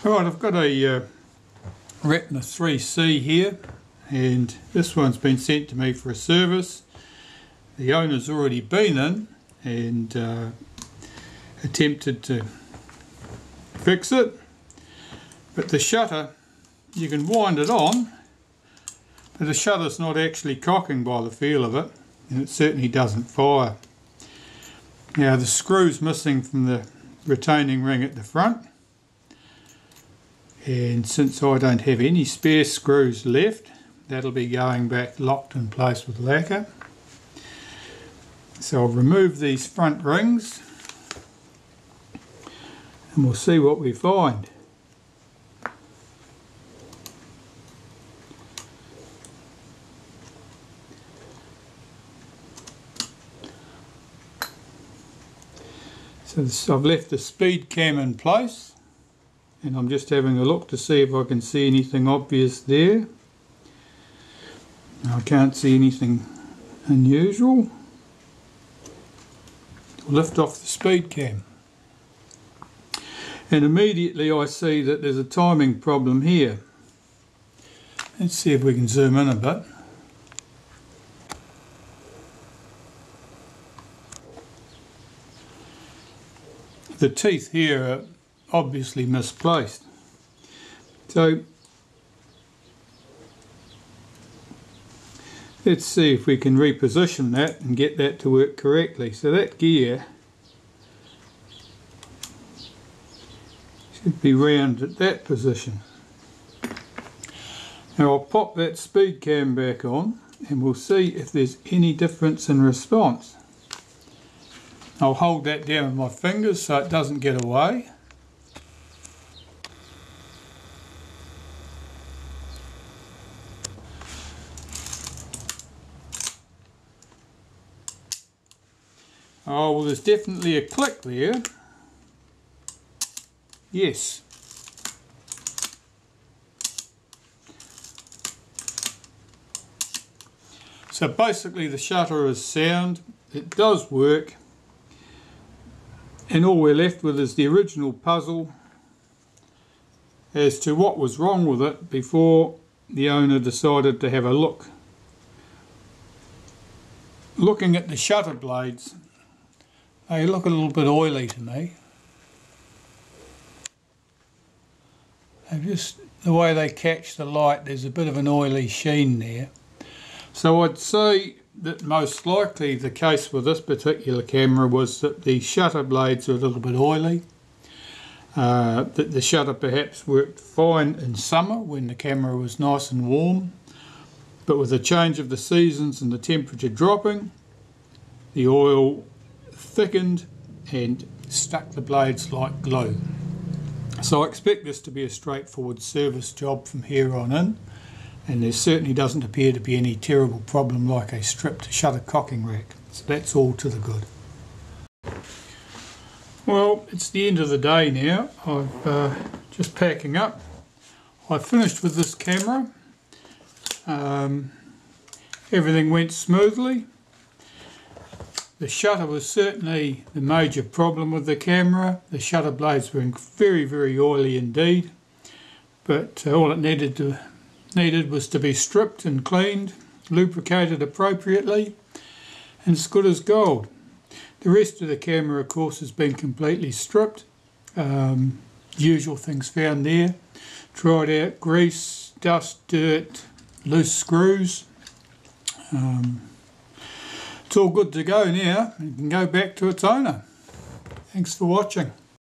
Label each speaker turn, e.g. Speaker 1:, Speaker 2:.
Speaker 1: Right, I've got a Retina IIIc here, and this one's been sent to me for a service. The owner's already been in and attempted to fix it, but the shutter, you can wind it on, but the shutter's not actually cocking by the feel of it, and it certainly doesn't fire. Now the screw's missing from the retaining ring at the front, and since I don't have any spare screws left, that'll be going back locked in place with lacquer. So I'll remove these front rings and we'll see what we find. So I've left the speed cam in place, and I'm just having a look to see if I can see anything obvious there. I can't see anything unusual. I'll lift off the speed cam, and immediately I see that there's a timing problem here. Let's see if we can zoom in a bit. The teeth here are obviously misplaced. So let's see if we can reposition that and get that to work correctly. So that gear should be round at that position. Now I'll pop that speed cam back on and we'll see if there's any difference in response. I'll hold that down with my fingers so it doesn't get away. Oh, well, there's definitely a click there. Yes. So basically the shutter is sound, it does work, and all we're left with is the original puzzle as to what was wrong with it before the owner decided to have a look. Looking at the shutter blades, they look a little bit oily to me. Just the way they catch the light, there's a bit of an oily sheen there. So I'd say that most likely the case with this particular camera was that the shutter blades are a little bit oily. That the shutter perhaps worked fine in summer when the camera was nice and warm, but with the change of the seasons and the temperature dropping, the oil thickened and stuck the blades like glue. So I expect this to be a straightforward service job from here on in, and there certainly doesn't appear to be any terrible problem like a stripped shutter cocking rack. So that's all to the good. Well, it's the end of the day now. I'm just packing up. I finished with this camera. Everything went smoothly. The shutter was certainly the major problem with the camera. The shutter blades were very, very oily indeed, but all it needed was to be stripped and cleaned, lubricated appropriately, and it's good as gold. The rest of the camera, of course, has been completely stripped. Usual things found there: dried out grease, dust, dirt, loose screws. It's all good to go now. It can go back to its owner. Thanks for watching.